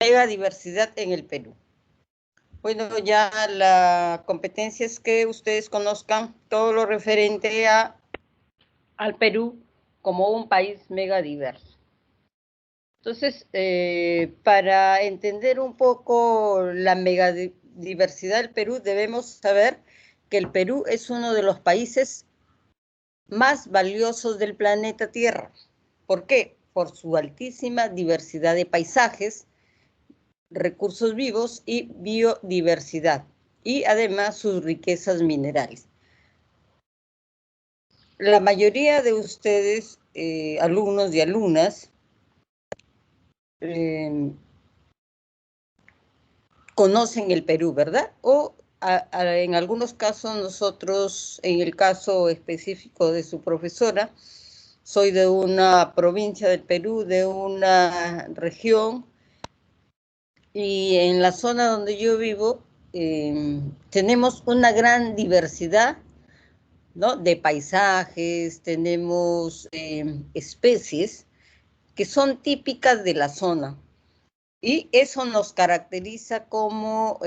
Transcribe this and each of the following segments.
megadiversidad en el Perú. Bueno, ya la competencia es que ustedes conozcan todo lo referente al Perú como un país megadiverso. Entonces, para entender un poco la megadiversidad del Perú, debemos saber que el Perú es uno de los países más valiosos del planeta Tierra. ¿Por qué? Por su altísima diversidad de paisajes, recursos vivos y biodiversidad, y además sus riquezas minerales. La mayoría de ustedes, alumnos y alumnas, conocen el Perú, ¿verdad? O en algunos casos nosotros, en el caso específico de su profesora, soy de una provincia del Perú, de una región, y en la zona donde yo vivo tenemos una gran diversidad, ¿no?, de paisajes, tenemos especies que son típicas de la zona. Y eso nos caracteriza como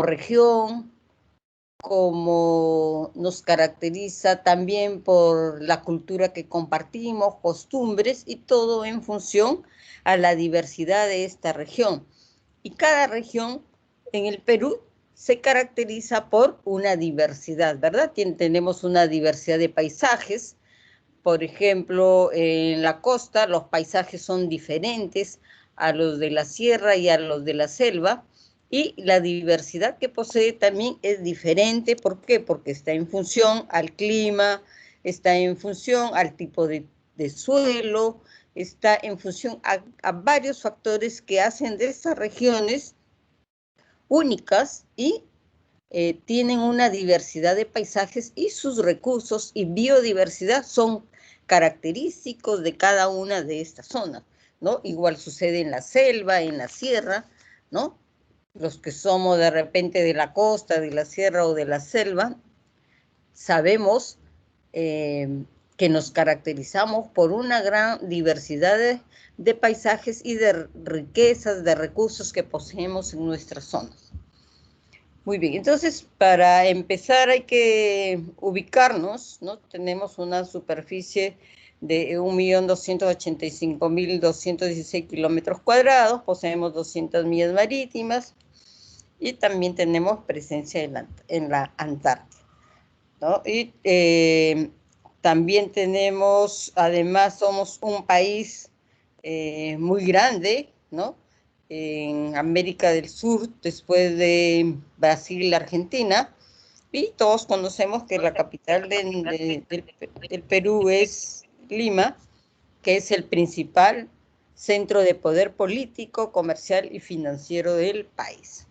región, como nos caracteriza también por la cultura que compartimos, costumbres, y todo en función a la diversidad de esta región. Y cada región en el Perú se caracteriza por una diversidad, ¿verdad? Tenemos una diversidad de paisajes. Por ejemplo, en la costa los paisajes son diferentes a los de la sierra y a los de la selva, y la diversidad que posee también es diferente. ¿Por qué? Porque está en función al clima, está en función al tipo de suelo, está en función a varios factores que hacen de estas regiones únicas y tienen una diversidad de paisajes, y sus recursos y biodiversidad son característicos de cada una de estas zonas, ¿no? Igual sucede en la selva, en la sierra, ¿no? Los que somos de repente de la costa, de la sierra o de la selva, sabemos que nos caracterizamos por una gran diversidad de paisajes y de riquezas, de recursos que poseemos en nuestras zonas. Muy bien, entonces para empezar hay que ubicarnos, ¿no? Tenemos una superficie de 1.285.216 kilómetros cuadrados, poseemos 200 millas marítimas y también tenemos presencia en la Antártida, ¿no? Y también tenemos, además somos un país muy grande, ¿no?, en América del Sur, después de Brasil y Argentina, y todos conocemos que la capital del Perú es Lima, que es el principal centro de poder político, comercial y financiero del país.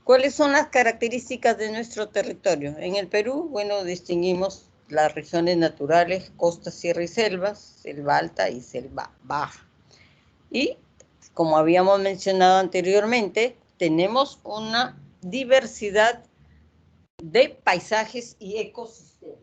¿Cuáles son las características de nuestro territorio? En el Perú, bueno, distinguimos las regiones naturales, costa, sierra y selvas, selva alta y selva baja. Y, como habíamos mencionado anteriormente, tenemos una diversidad de paisajes y ecosistemas.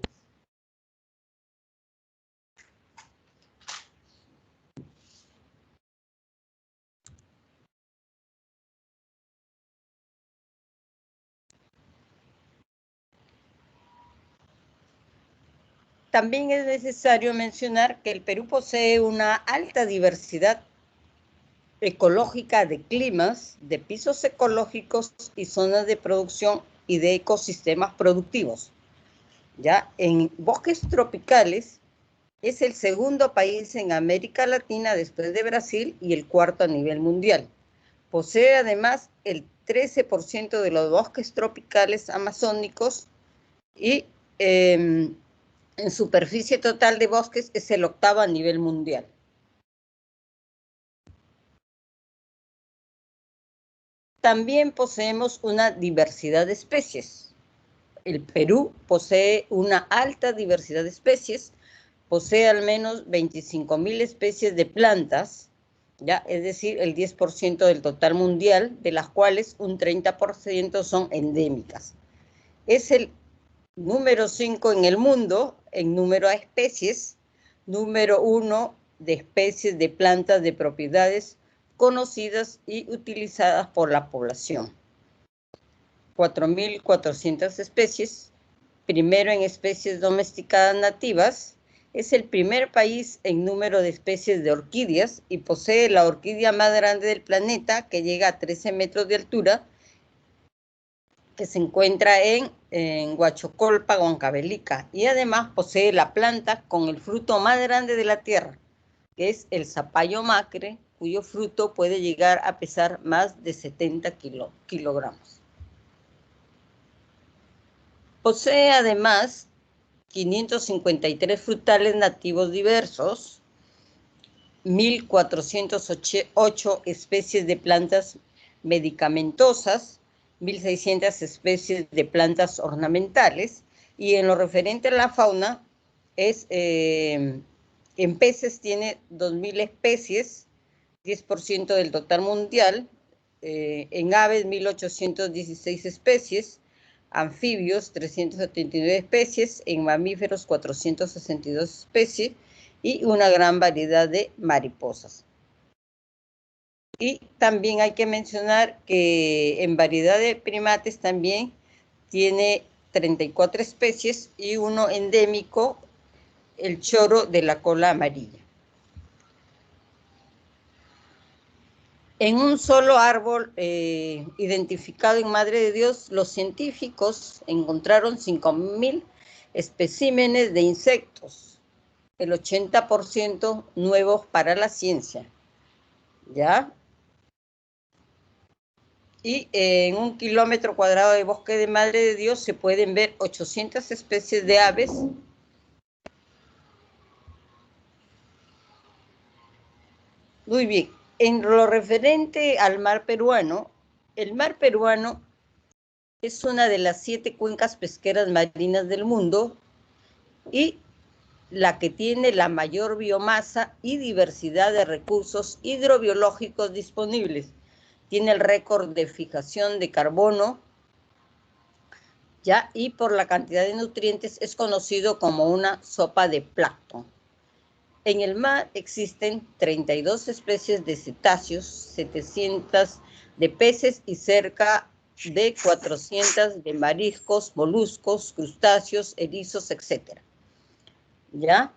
También es necesario mencionar que el Perú posee una alta diversidad ecológica de climas, de pisos ecológicos y zonas de producción y de ecosistemas productivos. Ya en bosques tropicales es el segundo país en América Latina después de Brasil y el cuarto a nivel mundial. Posee además el 13% de los bosques tropicales amazónicos y en superficie total de bosques es el octavo a nivel mundial. También poseemos una diversidad de especies. El Perú posee una alta diversidad de especies, posee al menos 25.000 especies de plantas, ¿ya? Es decir, el 10% del total mundial, de las cuales un 30% son endémicas. Es el número 5 en el mundo en número de especies, número 1 de especies de plantas de propiedades conocidas y utilizadas por la población. 4.400 especies, primero en especies domesticadas nativas. Es el primer país en número de especies de orquídeas y posee la orquídea más grande del planeta, que llega a 13 metros de altura, que se encuentra en Huachocolpa, Huancavelica, y además posee la planta con el fruto más grande de la tierra, que es el zapallo macre, cuyo fruto puede llegar a pesar más de 70 kilogramos. Posee además 553 frutales nativos diversos, 1.408 especies de plantas medicamentosas, 1.600 especies de plantas ornamentales, y en lo referente a la fauna, en peces tiene 2.000 especies, 10% del total mundial, en aves 1.816 especies, anfibios 379 especies, en mamíferos 462 especies y una gran variedad de mariposas. Y también hay que mencionar que en variedad de primates también tiene 34 especies y uno endémico, el choro de la cola amarilla. En un solo árbol identificado en Madre de Dios, los científicos encontraron 5.000 especímenes de insectos, el 80% nuevos para la ciencia, ¿ya? Y en 1 kilómetro cuadrado de bosque de Madre de Dios se pueden ver 800 especies de aves, muy bien. En lo referente al mar peruano, el mar peruano es una de las 7 cuencas pesqueras marinas del mundo y la que tiene la mayor biomasa y diversidad de recursos hidrobiológicos disponibles. Tiene el récord de fijación de carbono, ¿ya? Y por la cantidad de nutrientes es conocido como una sopa de plancton. En el mar existen 32 especies de cetáceos, 700 de peces y cerca de 400 de mariscos, moluscos, crustáceos, erizos, etc. ¿Ya?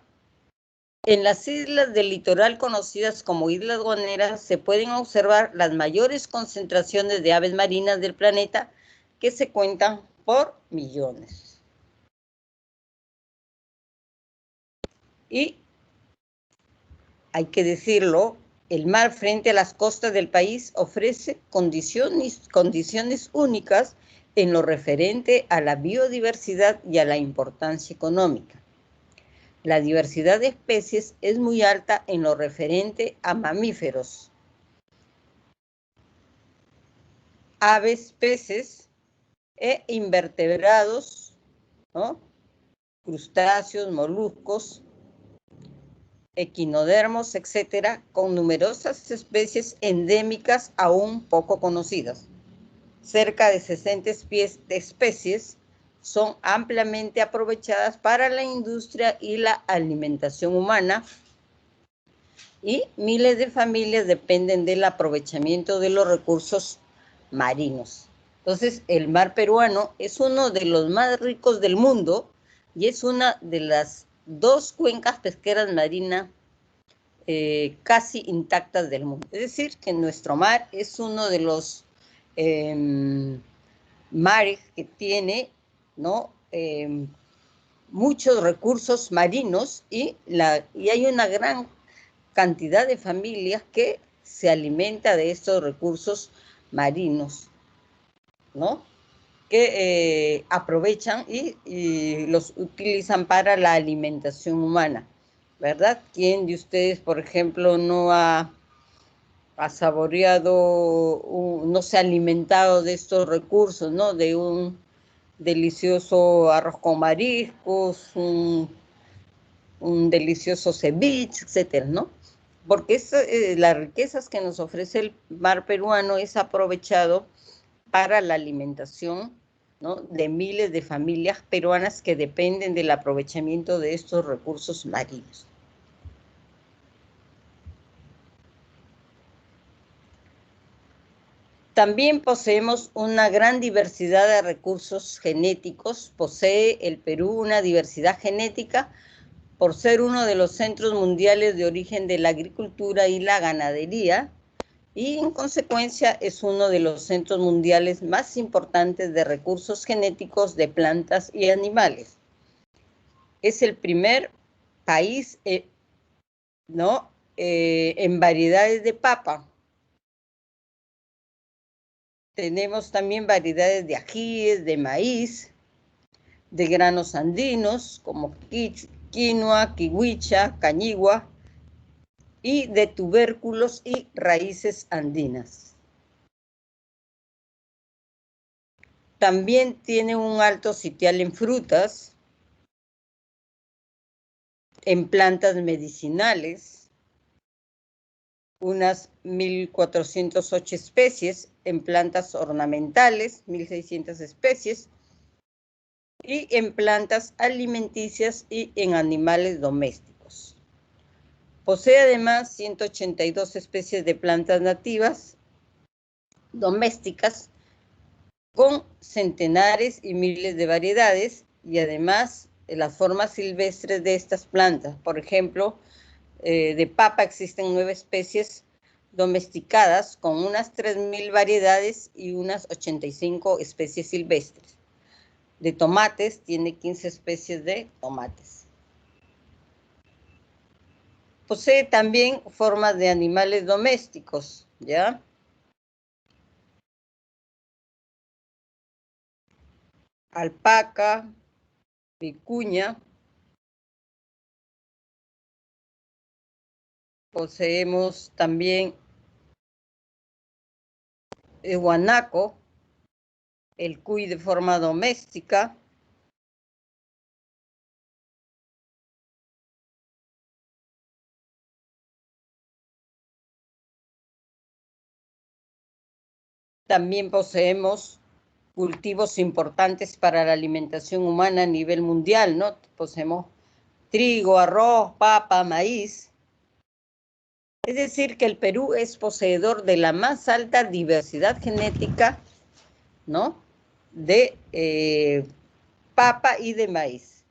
En las islas del litoral conocidas como Islas Guaneras se pueden observar las mayores concentraciones de aves marinas del planeta, que se cuentan por millones. Y hay que decirlo, el mar frente a las costas del país ofrece condiciones únicas en lo referente a la biodiversidad y a la importancia económica. La diversidad de especies es muy alta en lo referente a mamíferos, aves, peces e invertebrados, ¿no? Crustáceos, moluscos, equinodermos, etcétera, con numerosas especies endémicas aún poco conocidas. Cerca de 60 especies son ampliamente aprovechadas para la industria y la alimentación humana, y miles de familias dependen del aprovechamiento de los recursos marinos. Entonces, el mar peruano es uno de los más ricos del mundo y es una de las 2 cuencas pesqueras marinas casi intactas del mundo. Es decir, que nuestro mar es uno de los mares que tiene, ¿no? Muchos recursos marinos y hay una gran cantidad de familias que se alimenta de estos recursos marinos, ¿no? Que aprovechan y los utilizan para la alimentación humana, ¿verdad? ¿Quién de ustedes, por ejemplo, no ha saboreado, no se ha alimentado de estos recursos, ¿no? De un delicioso arroz con mariscos, un delicioso ceviche, etcétera, ¿no? Porque las riquezas que nos ofrece el mar peruano es aprovechado para la alimentación, ¿no? De miles de familias peruanas que dependen del aprovechamiento de estos recursos marinos. También poseemos una gran diversidad de recursos genéticos. Posee el Perú una diversidad genética por ser uno de los centros mundiales de origen de la agricultura y la ganadería, y en consecuencia es uno de los centros mundiales más importantes de recursos genéticos de plantas y animales. Es el primer país en variedades de papa. Tenemos también variedades de ajíes, de maíz, de granos andinos como quinoa, kiwicha, cañigua, y de tubérculos y raíces andinas. También tiene un alto sitial en frutas, en plantas medicinales, unas 1.408 especies, en plantas ornamentales, 1.600 especies, y en plantas alimenticias y en animales domésticos. Posee además 182 especies de plantas nativas domésticas con centenares y miles de variedades, y además las formas silvestres de estas plantas. Por ejemplo, de papa existen 9 especies domesticadas con unas 3.000 variedades y unas 85 especies silvestres. De tomates tiene 15 especies de tomates. Posee también formas de animales domésticos, ¿ya? Alpaca, vicuña. Poseemos también el guanaco, el cuy de forma doméstica. También poseemos cultivos importantes para la alimentación humana a nivel mundial, ¿no? Poseemos trigo, arroz, papa, maíz. Es decir, que el Perú es poseedor de la más alta diversidad genética, ¿no? De papa y de maíz.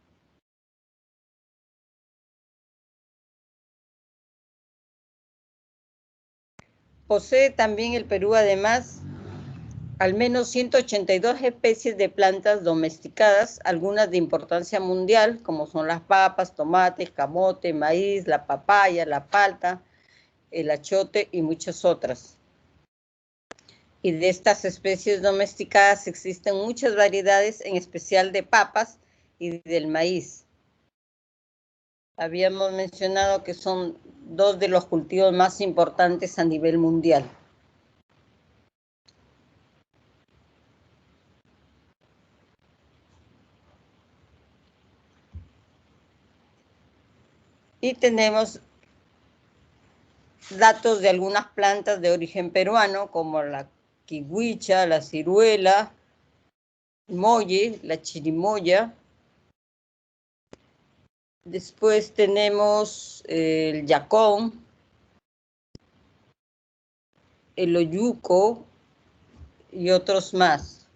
Posee también el Perú, además, al menos 182 especies de plantas domesticadas, algunas de importancia mundial, como son las papas, tomates, camote, maíz, la papaya, la palta, el achote y muchas otras. Y de estas especies domesticadas existen muchas variedades, en especial de papas y del maíz. Habíamos mencionado que son 2 de los cultivos más importantes a nivel mundial. Y tenemos datos de algunas plantas de origen peruano, como la kiwicha, la ciruela, molle, la chirimoya. Después tenemos el yacón, el oyuco y otros más.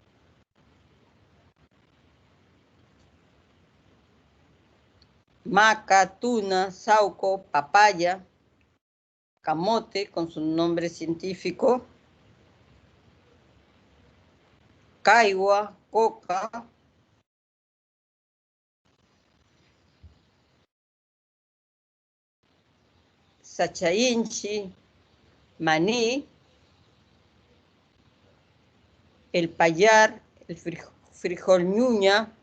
Maca, tuna, sauco, papaya, camote con su nombre científico, caigua, coca, sachainchi, maní, el payar, el frijol ñuña,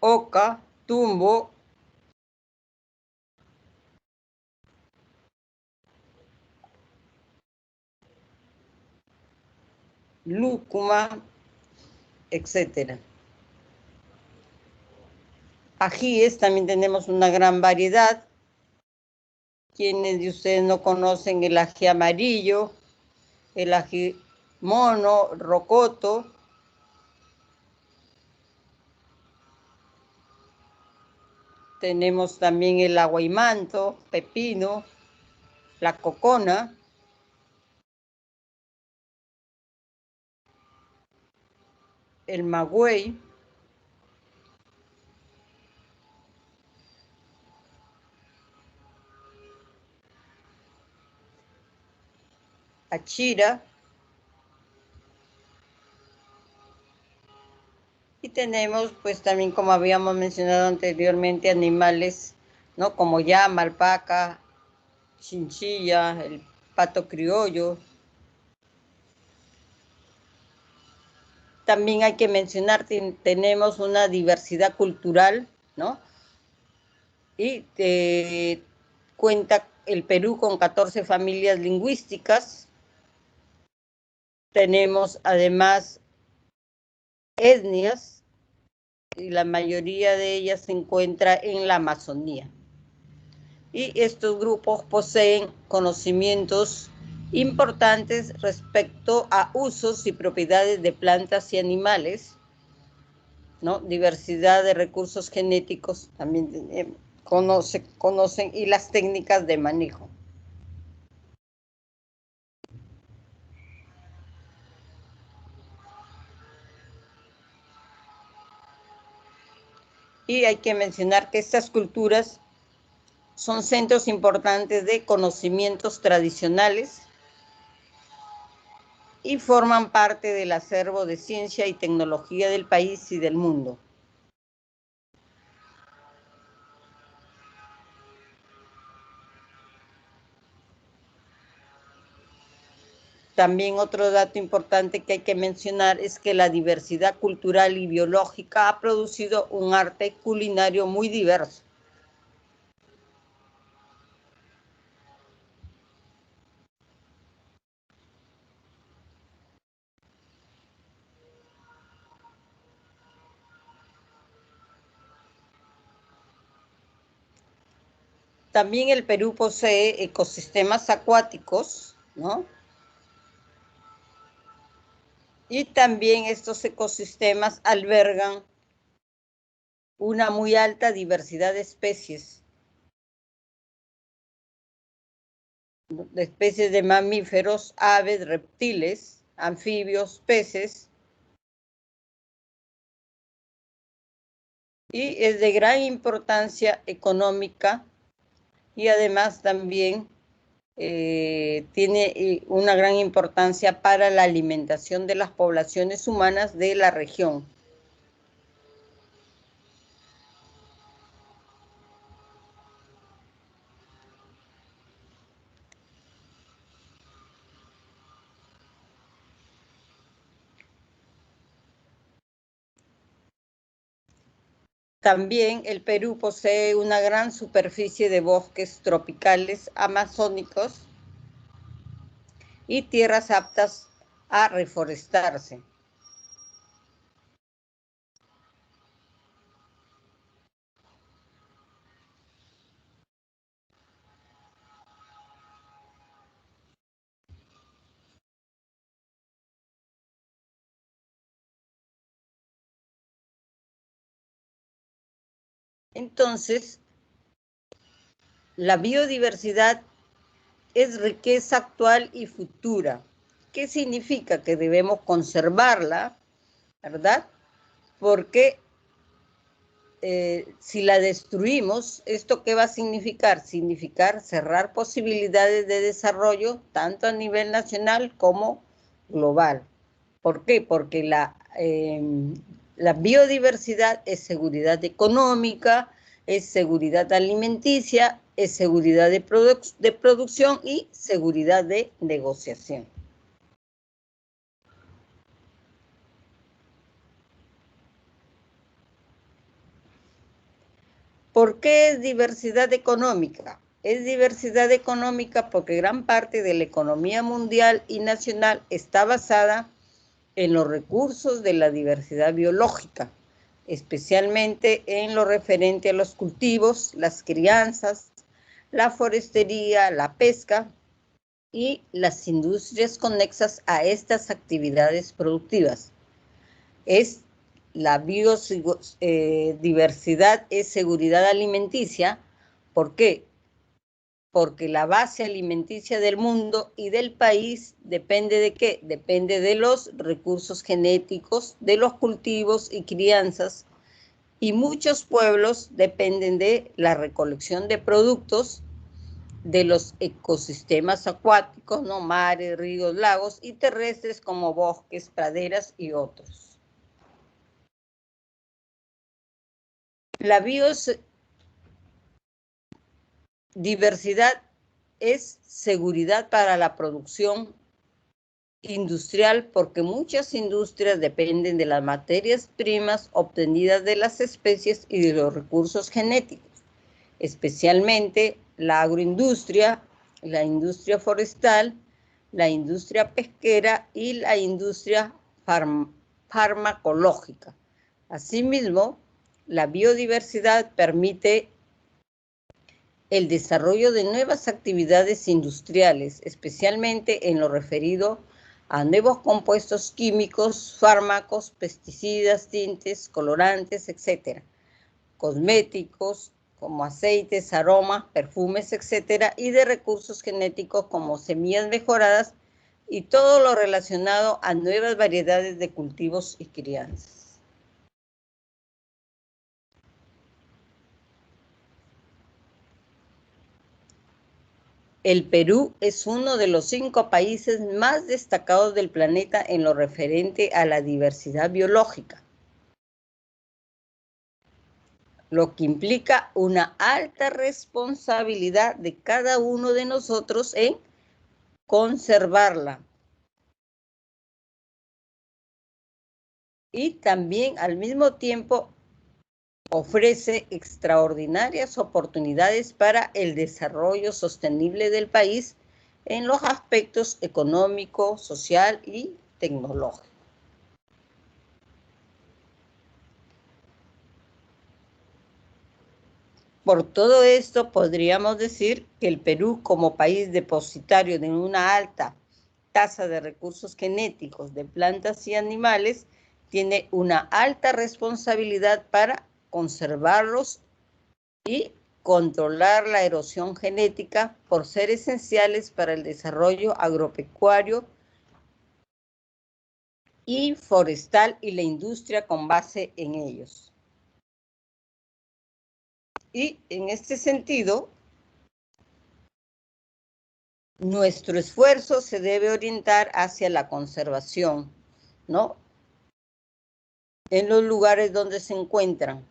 oca, tumbo, lúcuma, etc. Ajíes también tenemos una gran variedad. Quienes de ustedes no conocen el ají amarillo, el ají mono, rocoto, Tenemos también el aguaimanto, pepino, la cocona, el magüey, achira, y tenemos pues también, como habíamos mencionado anteriormente, animales, ¿no? Como llama, alpaca, chinchilla, el pato criollo. También hay que mencionar que tenemos una diversidad cultural, ¿no? Y cuenta el Perú con 14 familias lingüísticas. Tenemos además etnias y la mayoría de ellas se encuentra en la Amazonía. Y estos grupos poseen conocimientos importantes respecto a usos y propiedades de plantas y animales, ¿no? Diversidad de recursos genéticos también conocen y las técnicas de manejo. Y hay que mencionar que estas culturas son centros importantes de conocimientos tradicionales y forman parte del acervo de ciencia y tecnología del país y del mundo. También otro dato importante que hay que mencionar es que la diversidad cultural y biológica ha producido un arte culinario muy diverso. También el Perú posee ecosistemas acuáticos, ¿no? Y también estos ecosistemas albergan una muy alta diversidad de especies de mamíferos, aves, reptiles, anfibios, peces, y es de gran importancia económica y además también tiene una gran importancia para la alimentación de las poblaciones humanas de la región. También el Perú posee una gran superficie de bosques tropicales amazónicos y tierras aptas a reforestarse. Entonces, la biodiversidad es riqueza actual y futura. ¿Qué significa? Que debemos conservarla, ¿verdad? Porque si la destruimos, ¿esto qué va a significar? Significar cerrar posibilidades de desarrollo tanto a nivel nacional como global. ¿Por qué? Porque la biodiversidad es seguridad económica, es seguridad alimenticia, es seguridad de producción y seguridad de negociación. ¿Por qué es diversidad económica? Es diversidad económica porque gran parte de la economía mundial y nacional está basada en los recursos de la diversidad biológica, especialmente en lo referente a los cultivos, las crianzas, la forestería, la pesca y las industrias conexas a estas actividades productivas. Es la biodiversidad es seguridad alimenticia. ¿Por qué? Porque la base alimenticia del mundo y del país depende ¿de qué? Depende de los recursos genéticos, de los cultivos y crianzas, y muchos pueblos dependen de la recolección de productos de los ecosistemas acuáticos, ¿no? Mares, ríos, lagos, y terrestres como bosques, praderas y otros. La biodiversidad es seguridad para la producción industrial, porque muchas industrias dependen de las materias primas obtenidas de las especies y de los recursos genéticos, especialmente la agroindustria, la industria forestal, la industria pesquera y la industria farmacológica. Asimismo, la biodiversidad permite el desarrollo de nuevas actividades industriales, especialmente en lo referido a nuevos compuestos químicos, fármacos, pesticidas, tintes, colorantes, etc., cosméticos como aceites, aromas, perfumes, etc., y de recursos genéticos como semillas mejoradas y todo lo relacionado a nuevas variedades de cultivos y crianzas. El Perú es uno de los 5 países más destacados del planeta en lo referente a la diversidad biológica, lo que implica una alta responsabilidad de cada uno de nosotros en conservarla. Y también al mismo tiempo ofrece extraordinarias oportunidades para el desarrollo sostenible del país en los aspectos económico, social y tecnológico. Por todo esto, podríamos decir que el Perú, como país depositario de una alta tasa de recursos genéticos de plantas y animales, tiene una alta responsabilidad para conservarlos y controlar la erosión genética por ser esenciales para el desarrollo agropecuario y forestal y la industria con base en ellos. Y en este sentido, nuestro esfuerzo se debe orientar hacia la conservación, ¿no? En los lugares donde se encuentran.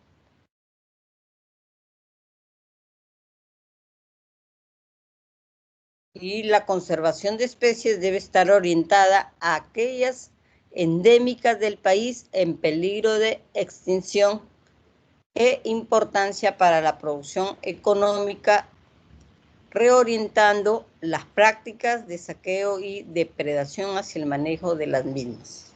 Y la conservación de especies debe estar orientada a aquellas endémicas del país en peligro de extinción e importancia para la producción económica, reorientando las prácticas de saqueo y depredación hacia el manejo de las mismas.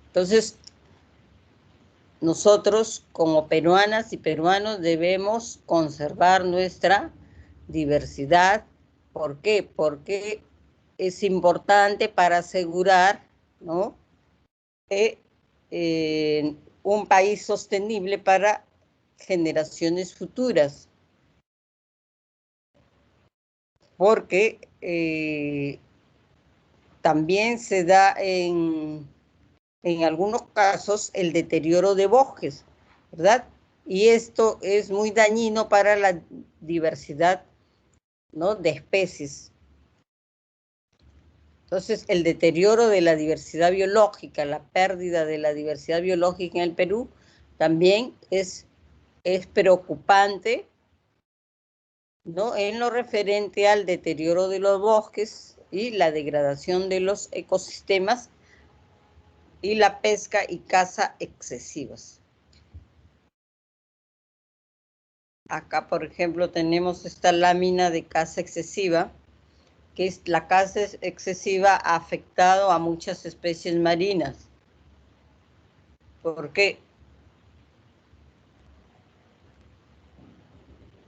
Entonces, nosotros como peruanas y peruanos debemos conservar nuestra diversidad. ¿Por qué? Porque es importante para asegurar, ¿no?, un país sostenible para generaciones futuras. Porque también se da en algunos casos el deterioro de bosques, ¿verdad? Y esto es muy dañino para la diversidad, ¿no?, de especies. Entonces, el deterioro de la diversidad biológica, la pérdida de la diversidad biológica en el Perú también es preocupante, ¿no?, en lo referente al deterioro de los bosques y la degradación de los ecosistemas y la pesca y caza excesivas. Acá, por ejemplo, tenemos esta lámina de caza excesiva, que es la caza excesiva ha afectado a muchas especies marinas. ¿Por qué?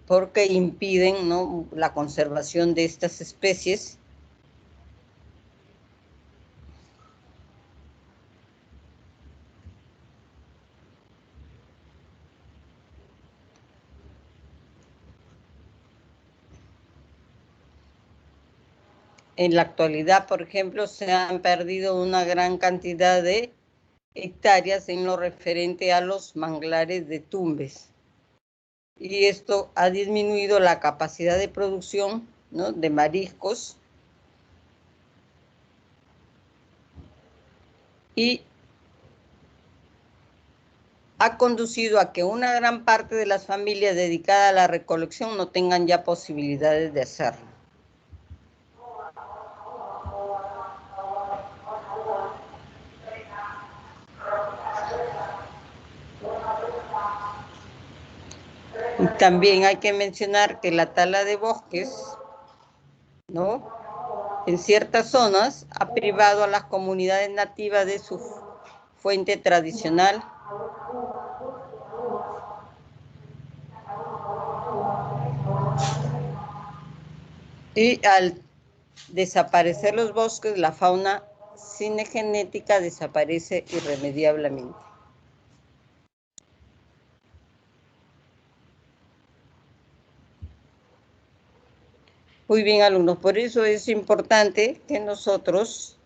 porque impiden, ¿no?, la conservación de estas especies. En la actualidad, por ejemplo, se han perdido una gran cantidad de hectáreas en lo referente a los manglares de Tumbes. Y esto ha disminuido la capacidad de producción, ¿no?, de mariscos, y ha conducido a que una gran parte de las familias dedicadas a la recolección no tengan ya posibilidades de hacerlo. Y también hay que mencionar que la tala de bosques, ¿no?, en ciertas zonas ha privado a las comunidades nativas de su fuente tradicional. Y al desaparecer los bosques, la fauna cinegenética desaparece irremediablemente. Muy bien, alumnos, por eso es importante que nosotros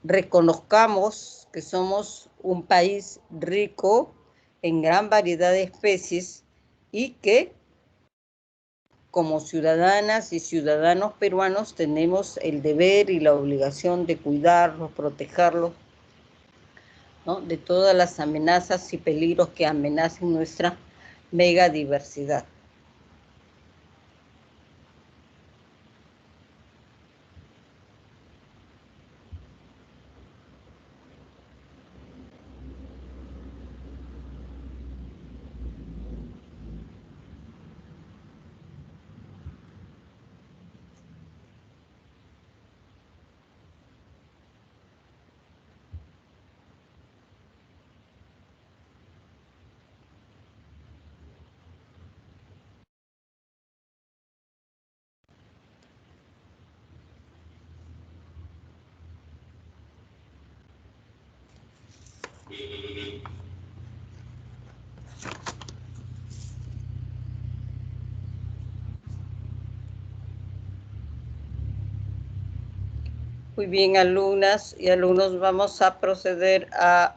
reconozcamos que somos un país rico en gran variedad de especies y que como ciudadanas y ciudadanos peruanos tenemos el deber y la obligación de cuidarlos, protegerlos, ¿no?, de todas las amenazas y peligros que amenazan nuestra megadiversidad. Muy bien, alumnas y alumnos, vamos a proceder a